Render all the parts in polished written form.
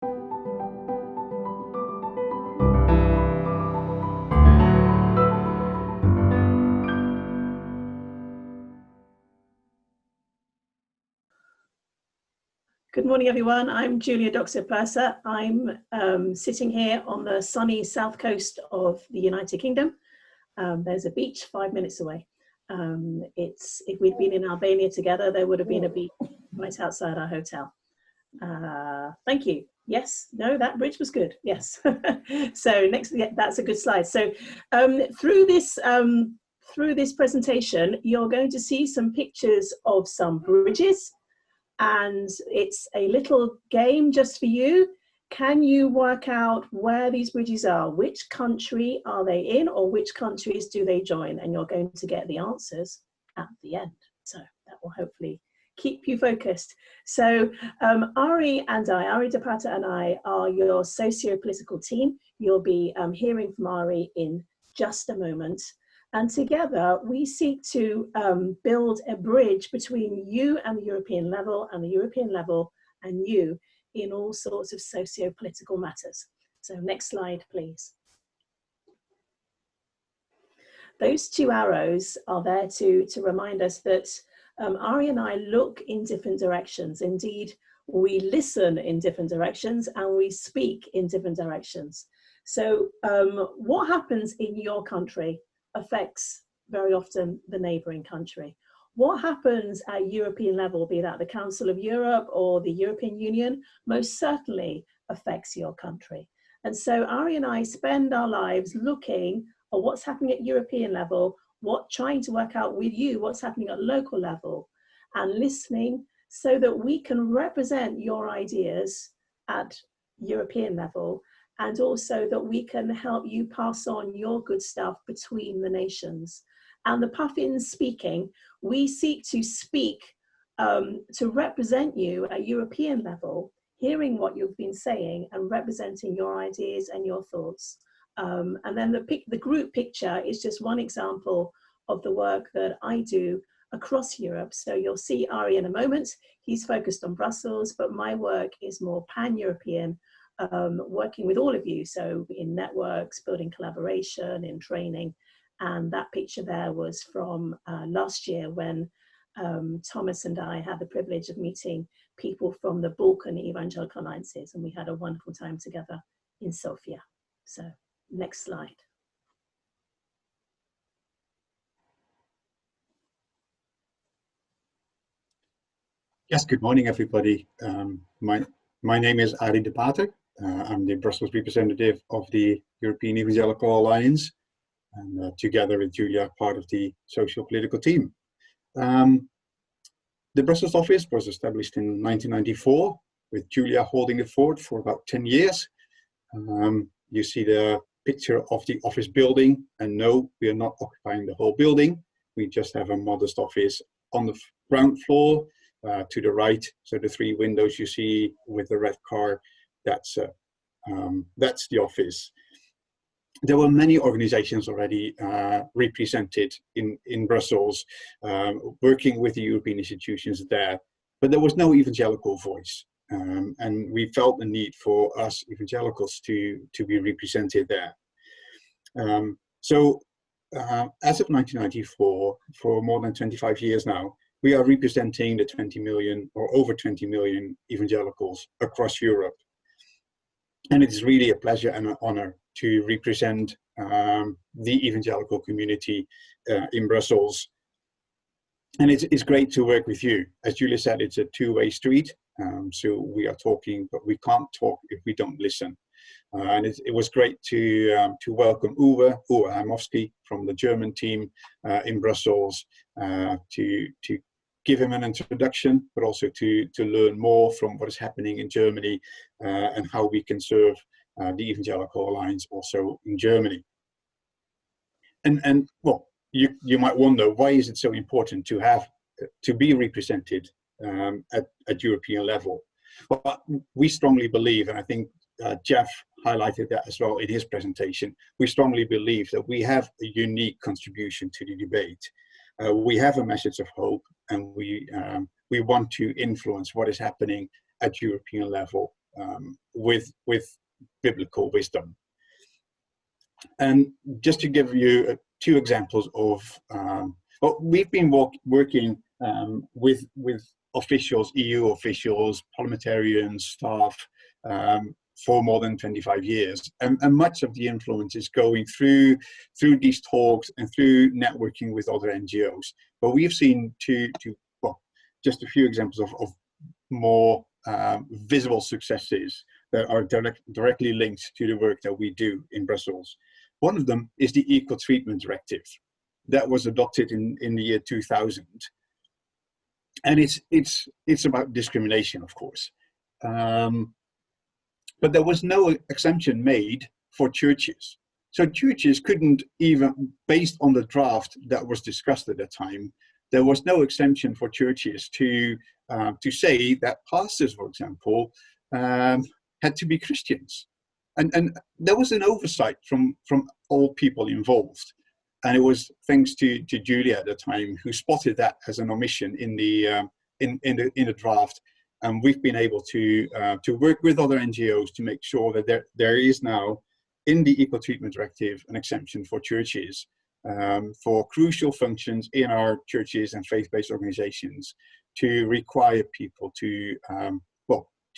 Good morning, everyone. I'm Julia Doxat-Purser. I'm sitting here on the sunny south coast of the United Kingdom. There's a beach 5 minutes away. If we'd been in Albania together, there would have been a beach right outside our hotel. Thank you. Yes, no, that bridge was good. Yes. So next, yeah, that's a good slide. So through this presentation, you're going to see some pictures of some bridges. And it's a little game just for you. Can you work out where these bridges are? Which country are they in, or which countries do they join? And you're going to get the answers at the end. So that will hopefully keep you focused. So Arie de Pata and I are your socio-political team. You'll be hearing from Arie in just a moment. And together we seek to build a bridge between you and the European level, and the European level and you, in all sorts of socio-political matters. So next slide, please. Those two arrows are there to remind us that Arie and I look in different directions. Indeed, we listen in different directions and we speak in different directions. So what happens in your country affects very often the neighbouring country. What happens at European level, be that the Council of Europe or the European Union, most certainly affects your country. And so Arie and I spend our lives looking at what's happening at European level, trying to work out with you what's happening at local level, and listening so that we can represent your ideas at European level, and also that we can help you pass on your good stuff between the nations. And the Puffins speaking, we seek to speak to represent you at European level, hearing what you've been saying and representing your ideas and your thoughts. And then the group picture is just one example of the work that I do across Europe. So you'll see Arie in a moment. He's focused on Brussels, but my work is more pan-European, working with all of you, so in networks, building collaboration, in training. And that picture there was from last year when Thomas and I had the privilege of meeting people from the Balkan Evangelical Alliances, and we had a wonderful time together in Sofia. So next slide. Yes, good morning, everybody. My name is Arie de Pata. I'm the Brussels representative of the European Evangelical Alliance, and together with Julia, part of the socio-political team. The Brussels office was established in 1994, with Julia holding the fort for about 10 years. You see the picture of the office building, and no, we are not occupying the whole building. We just have a modest office on the ground floor to the right. So the 3 windows you see with the red car, that's the office. There were many organizations already represented in Brussels, working with the European institutions there, but there was no evangelical voice. And we felt the need for us evangelicals to be represented there. As of 1994, for more than 25 years now, we are representing the 20 million or over 20 million evangelicals across Europe. And it is really a pleasure and an honor to represent the evangelical community in Brussels. And it's great to work with you. As Julia said, it's a two-way street. So we are talking, but we can't talk if we don't listen. And it was great to welcome Uwe Hamovsky from the German team in Brussels, to give him an introduction, but also to learn more from what is happening in Germany and how we can serve the Evangelical Alliance also in Germany. And well, you might wonder, why is it so important to be represented at European level? Well, we strongly believe, and I think Jeff highlighted that as well in his presentation, we strongly believe that we have a unique contribution to the debate. We have a message of hope, and we want to influence what is happening at European level with biblical wisdom. And just to give you two examples of, well, we've been working with officials, EU officials, parliamentarians, staff, for more than 25 years. And much of the influence is going through these talks and through networking with other NGOs. But we've seen well, just a few examples of more visible successes that are directly linked to the work that we do in Brussels. One of them is the Equal Treatment Directive that was adopted in the year 2000. And it's about discrimination, of course. But there was no exemption made for churches. So churches couldn't even, based on the draft that was discussed at that time, there was no exemption for churches to say that pastors, for example, had to be Christians. And there was an oversight from all people involved. And it was thanks to Julia at the time, who spotted that as an omission in the draft. And we've been able to work with other NGOs to make sure that there is now in the Equal Treatment Directive an exemption for churches for crucial functions in our churches and faith-based organizations, to require people to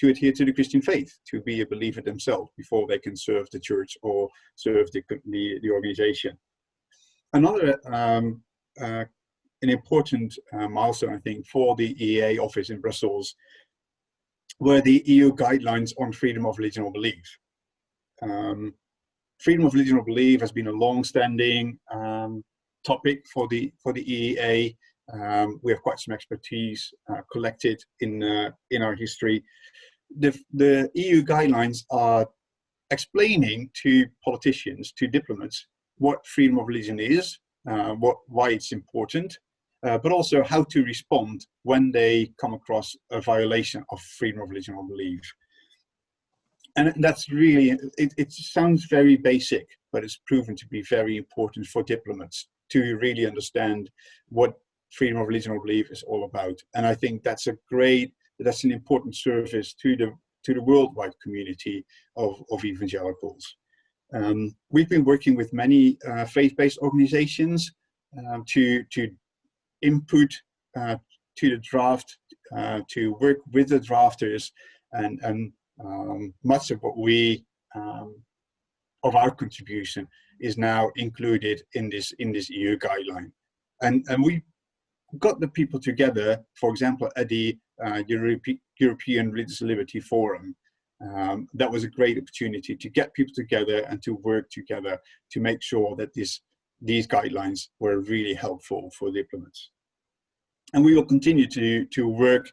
adhere to the Christian faith, to be a believer themselves before they can serve the church or serve the organization. Another an important milestone, I think, for the EEA office in Brussels were the EU guidelines on freedom of religion or belief. Freedom of religion or belief has been a long-standing topic for the EEA. We have quite some expertise collected in our history. The EU guidelines are explaining to politicians, to diplomats, what freedom of religion is, why it's important, but also how to respond when they come across a violation of freedom of religion or belief. And that's really, it sounds very basic, but it's proven to be very important for diplomats to really understand what freedom of religion or belief is all about. And I think that's an important service to the worldwide community of evangelicals. We've been working with many faith-based organizations to input to the draft, to work with the drafters, and much of what of our contribution is now included in this EU guideline. And we got the people together, for example, at the European Religious Liberty Forum. That was a great opportunity to get people together and to work together to make sure that these guidelines were really helpful for diplomats. And we will continue to work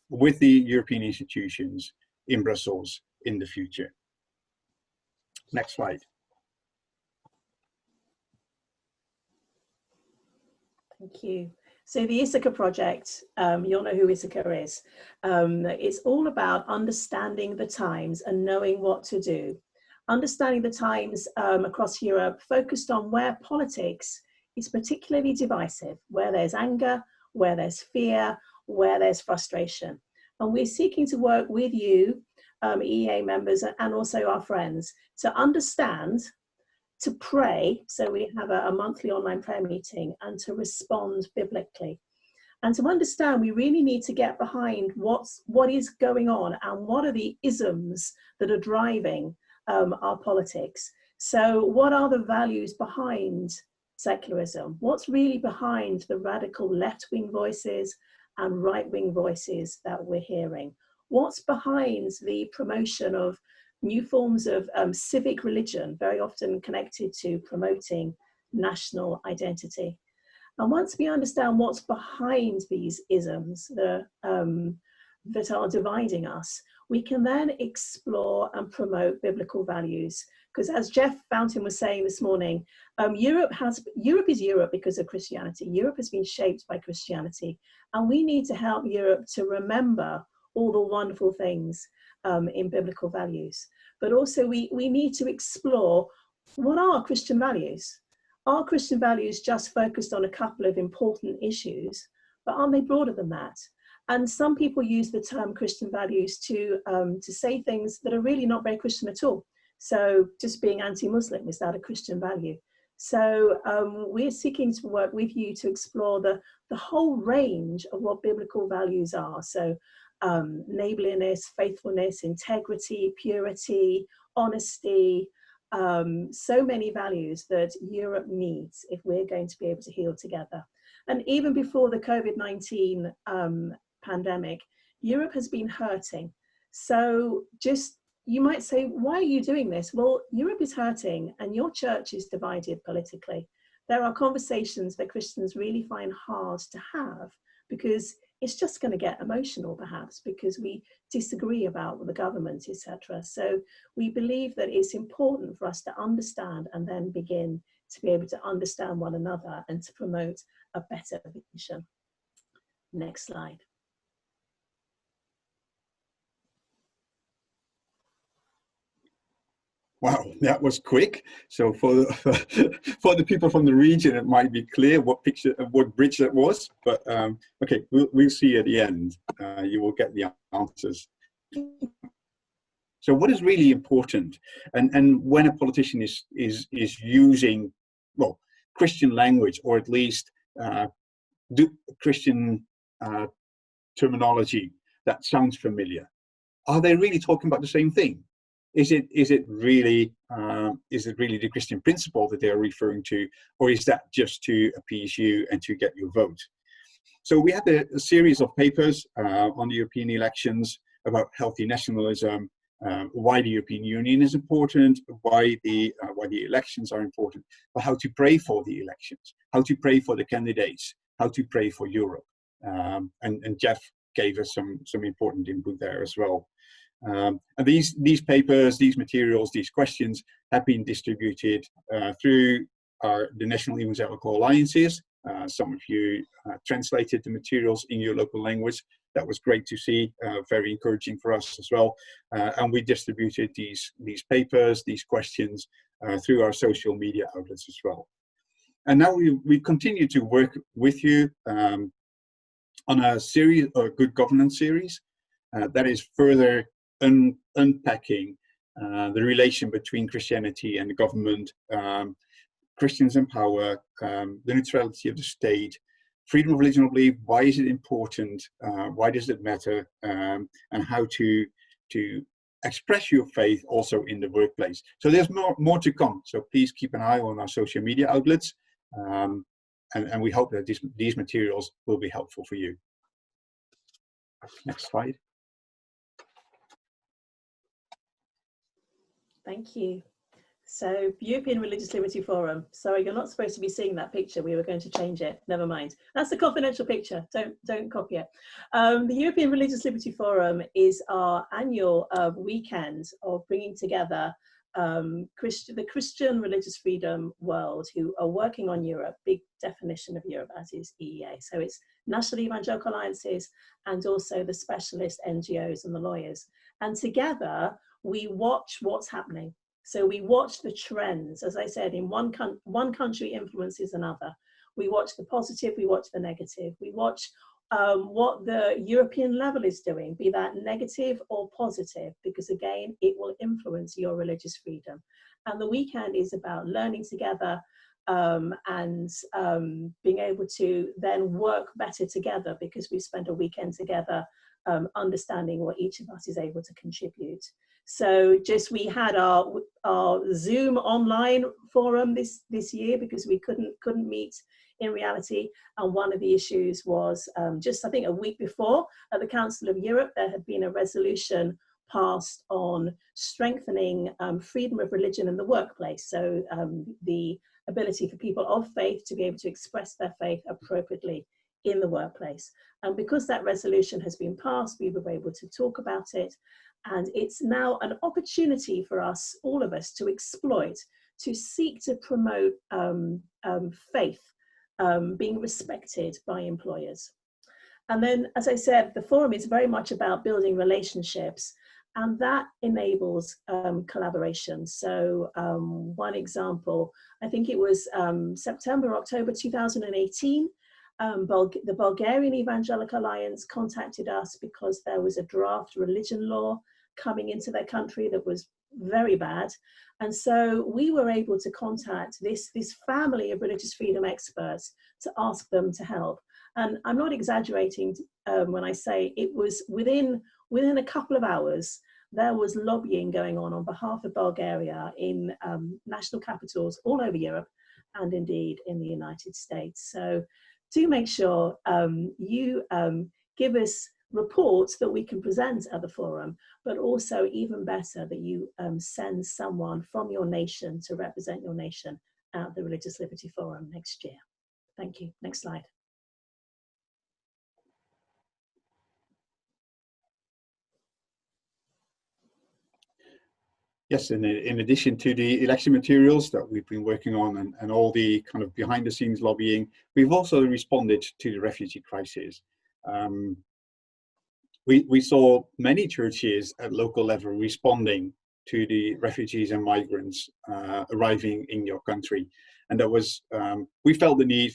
with the European institutions in Brussels in the future. Next slide. Thank you. So the esseker project, you'll know who esseker is. It's all about understanding the times and knowing what to do. Understanding the times across Europe, focused on where politics is particularly divisive, where there's anger, where there's fear, where there's frustration. And we're seeking to work with you, EEA members, and also our friends, to understand, to pray. So we have a monthly online prayer meeting, and to respond biblically. And to understand, we really need to get behind what is going on and what are the isms that are driving our politics. So what are the values behind secularism? What's really behind the radical left-wing voices and right-wing voices that we're hearing? What's behind the promotion of new forms of civic religion, very often connected to promoting national identity? And once we understand what's behind these isms that are dividing us, we can then explore and promote biblical values. Because as Jeff Fountain was saying this morning, Europe is Europe because of Christianity. Europe has been shaped by Christianity, and we need to help Europe to remember all the wonderful things in biblical values. But also we need to explore, what are Christian values? Are Christian values just focused on a couple of important issues, but aren't they broader than that? And some people use the term Christian values to say things that are really not very Christian at all. So just being anti-Muslim, is that a Christian value? So we're seeking to work with you to explore the whole range of what biblical values are. So neighborliness, faithfulness, integrity, purity, honesty, so many values that Europe needs if we're going to be able to heal together. And even before the COVID-19 pandemic, Europe has been hurting. So just, you might say, why are you doing this? Well, Europe is hurting and your church is divided politically. There are conversations that Christians really find hard to have because it's just going to get emotional, perhaps, because we disagree about the government, etc. So we believe that it's important for us to understand and then begin to be able to understand one another and to promote a better vision. Next slide. Wow, that was quick. So for the people from the region, it might be clear what bridge that was. But okay, we'll see at the end. You will get the answers. So what is really important, and when a politician is using, well, Christian language, or at least Christian terminology that sounds familiar, are they really talking about the same thing? Is it really the Christian principle that they are referring to, or is that just to appease you and to get your vote? So we had a series of papers on the European elections about healthy nationalism, why the European Union is important, why the elections are important, but how to pray for the elections, how to pray for the candidates, how to pray for Europe. And Jeff gave us some important input there as well. And these papers, these materials, these questions have been distributed through the National Evangelical Alliances. Some of you translated the materials in your local language. That was great to see, very encouraging for us as well. And we distributed these papers, these questions through our social media outlets as well. And now we continue to work with you on a series, a good governance series, that is further unpacking the relation between Christianity and the government, Christians in power, the neutrality of the state, freedom of religion or belief. Why is it important? Why does it matter? And how to express your faith also in the workplace. So there's more to come. So please keep an eye on our social media outlets, and we hope that these materials will be helpful for you. Next slide. Thank you. So European Religious Liberty Forum. Sorry, you're not supposed to be seeing that picture. We were going to change it. Never mind. That's a confidential picture. Don't copy it. The European Religious Liberty Forum is our annual weekend of bringing together the Christian religious freedom world who are working on Europe. Big definition of Europe, as is EEA. So it's National Evangelical Alliances and also the specialist NGOs and the lawyers. And together we watch what's happening. So we watch the trends, as I said, in one country influences another. We watch the positive, we watch the negative. We watch what the European level is doing, be that negative or positive, because again, it will influence your religious freedom. And the weekend is about learning together and being able to then work better together, because we spent a weekend together understanding what each of us is able to contribute. So we had our Zoom online forum this year because we couldn't meet in reality. And one of the issues was just, I think, a week before at the Council of Europe, there had been a resolution passed on strengthening freedom of religion in the workplace. So the ability for people of faith to be able to express their faith appropriately in the workplace. And because that resolution has been passed, we were able to talk about it. And it's now an opportunity for us, all of us, to exploit, to seek to promote faith being respected by employers. And then, as I said, the forum is very much about building relationships, and that enables collaboration. So one example, I think it was September, October 2018, The Bulgarian Evangelical Alliance contacted us because there was a draft religion law coming into their country that was very bad. And so we were able to contact this family of religious freedom experts to ask them to help. And I'm not exaggerating when I say it was within a couple of hours, there was lobbying going on behalf of Bulgaria in national capitals all over Europe and indeed in the United States. So do make sure you give us reports that we can present at the forum, but also even better that you send someone from your nation to represent your nation at the Religious Liberty Forum next year. Thank you. Next slide. Yes, in addition to the election materials that we've been working on and all the kind of behind the scenes lobbying, we've also responded to the refugee crisis. We saw many churches at local level responding to the refugees and migrants arriving in your country, and that was we felt the need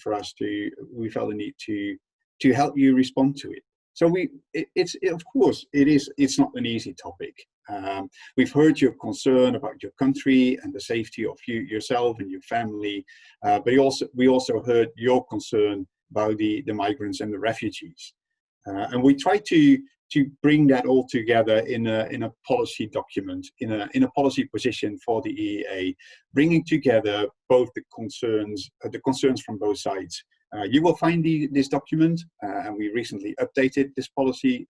to help you respond to it. So of course it's not an easy topic. We've heard your concern about your country and the safety of yourself and your family, but we also heard your concern about the migrants and the refugees, and we try to bring that all together in a policy document, in a policy position for the EEA, bringing together both the concerns from both sides. You will find this document, and we recently updated this policy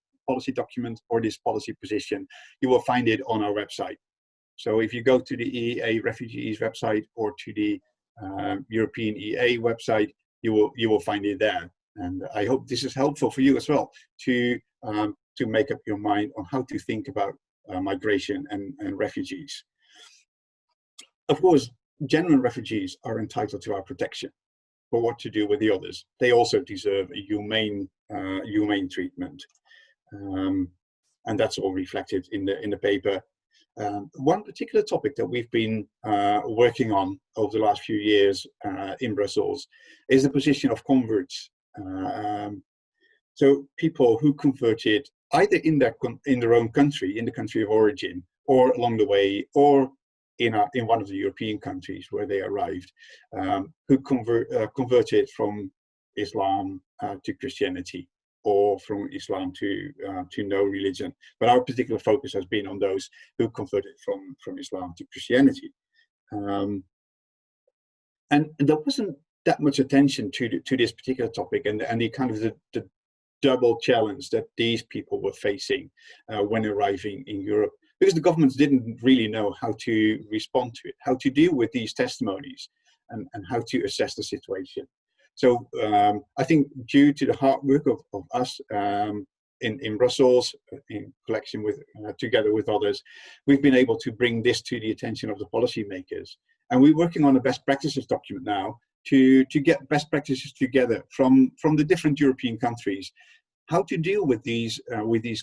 document or this policy position. You will find it on our website. So if you go to the EEA Refugees website or to the European EA website, you will find it there. And I hope this is helpful for you as well to make up your mind on how to think about migration and refugees. Of course, genuine refugees are entitled to our protection, but what to do with the others? They also deserve a humane treatment, and that's all reflected in the paper. One particular topic that we've been working on over the last few years in Brussels is the position of converts. So people who converted either in their own country, in the country of origin, or along the way, or in one of the European countries where they arrived, who converted from Islam to Christianity, or from Islam to no religion. But our particular focus has been on those who converted from Islam to Christianity. And there wasn't that much attention to this particular topic and the kind of the double challenge that these people were facing when arriving in Europe, because the governments didn't really know how to respond to it, how to deal with these testimonies, and how to assess the situation. So I think due to the hard work of us in Brussels, in collection together with others, we've been able to bring this to the attention of the policymakers. And we're working on a best practices document now to get best practices together from the different European countries, how to deal with these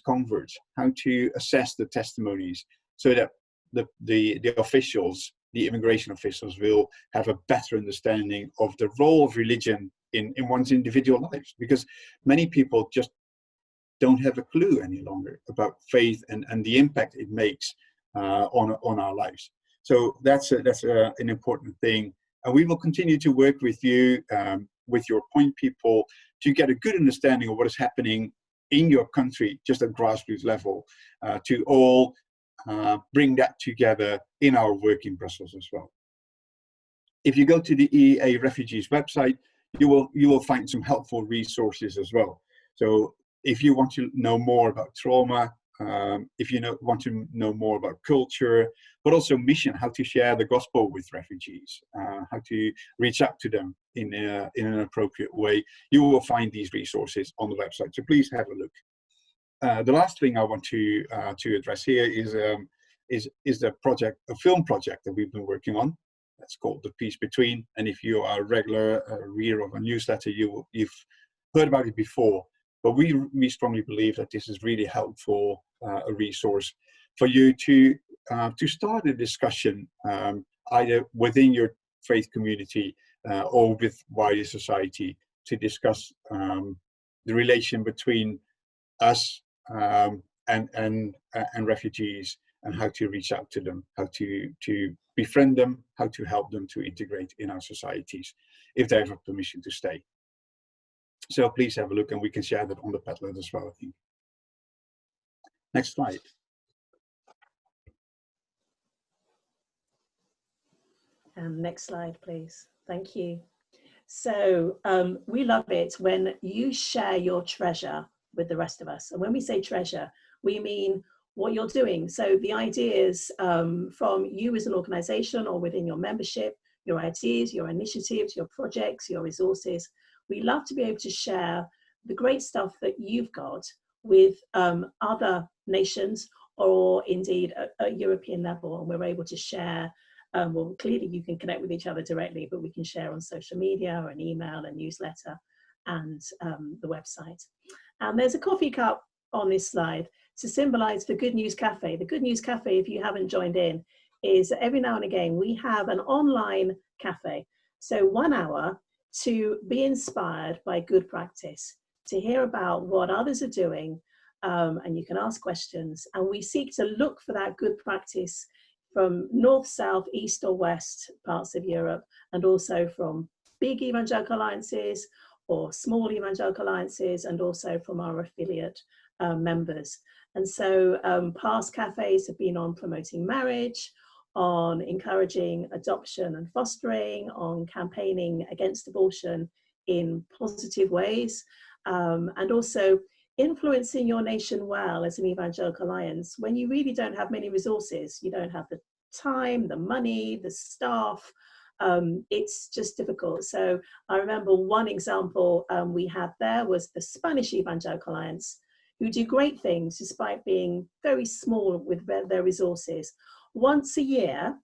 converts, how to assess the testimonies, so that the officials, the immigration officials, will have a better understanding of the role of religion in one's individual lives, because many people just don't have a clue any longer about faith and the impact it makes on our lives. So that's an important thing. And we will continue to work with you, with your point people, to get a good understanding of what is happening in your country, just at grassroots level, to all bring that together in our work in Brussels as well. If you go to the EEA Refugees website, you will find some helpful resources as well. So if you want to know more about trauma, if you want to know more about culture, but also mission, how to share the gospel with refugees, how to reach out to them in an appropriate way, you will find these resources on the website. So please have a look. The last thing I want to address here is a film project that we've been working on. That's called The Peace Between. And if you are a regular reader of a newsletter, you've heard about it before. But we strongly believe that this is really helpful, a resource for you to start a discussion either within your faith community or with wider society to discuss the relation between us and refugees, and how to reach out to them, how to befriend them, how to help them to integrate in our societies, if they have a permission to stay. So please have a look, and we can share that on the Padlet as well, I think. Next slide. And next slide, please. Thank you. So we love it when you share your treasure with the rest of us. And when we say treasure, we mean what you're doing. So the ideas from you as an organization or within your membership, your ideas, your initiatives, your projects, your resources. We love to be able to share the great stuff that you've got with other nations, or indeed at European level, and we're able to share. Well, clearly you can connect with each other directly, but we can share on social media or an email, a newsletter, and the website. And there's a coffee cup on this slide to symbolize the Good News Cafe. The Good News Cafe, if you haven't joined in, is every now and again we have an online cafe. So 1 hour to be inspired by good practice, to hear about what others are doing, and you can ask questions. And we seek to look for that good practice from north, south, east or west parts of Europe, and also from big evangelical alliances or small evangelical alliances, and also from our affiliate members. And so past cafes have been on promoting marriage, on encouraging adoption and fostering, on campaigning against abortion in positive ways, and also influencing your nation well as an evangelical alliance when you really don't have many resources. You don't have the time, the money, the staff. It's just difficult. So I remember one example we had there was the Spanish Evangelical Alliance, who do great things despite being very small with their resources. Once a year,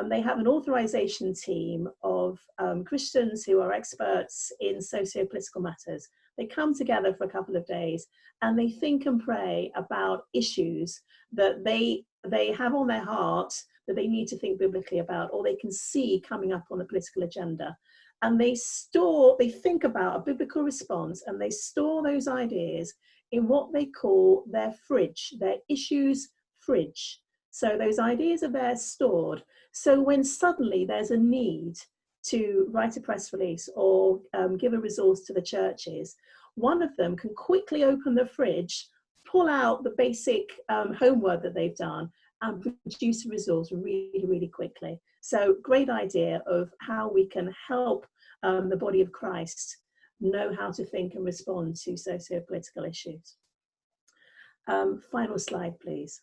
they have an authorization team of Christians who are experts in socio-political matters. They come together for a couple of days and they think and pray about issues that they have on their heart that they need to think biblically about, or they can see coming up on the political agenda. And they think about a biblical response, and they store those ideas in what they call their fridge, their issues fridge. So those ideas are there stored. So when suddenly there's a need to write a press release or give a resource to the churches, one of them can quickly open the fridge, pull out the basic homework that they've done, and produce a resource really, really quickly. So great idea of how we can help the body of Christ know how to think and respond to socio-political issues. Final slide, please.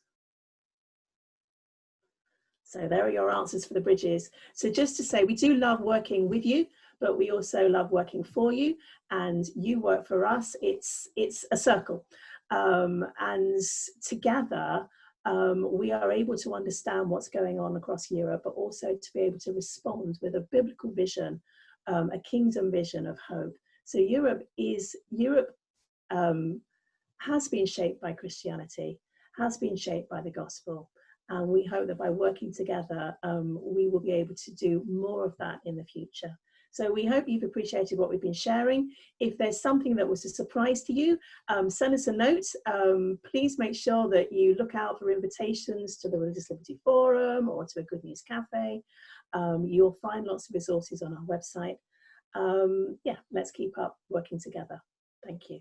So there are your answers for the bridges. So just to say, we do love working with you, but we also love working for you, and you work for us. It's a circle, and together we are able to understand what's going on across Europe, but also to be able to respond with a biblical vision, a kingdom vision of hope. So Europe has been shaped by Christianity, has been shaped by the gospel. And we hope that by working together, we will be able to do more of that in the future. So we hope you've appreciated what we've been sharing. If there's something that was a surprise to you, send us a note. Please make sure that you look out for invitations to the Religious Liberty Forum or to a Good News Cafe. You'll find lots of resources on our website. Yeah, let's keep up working together. Thank you.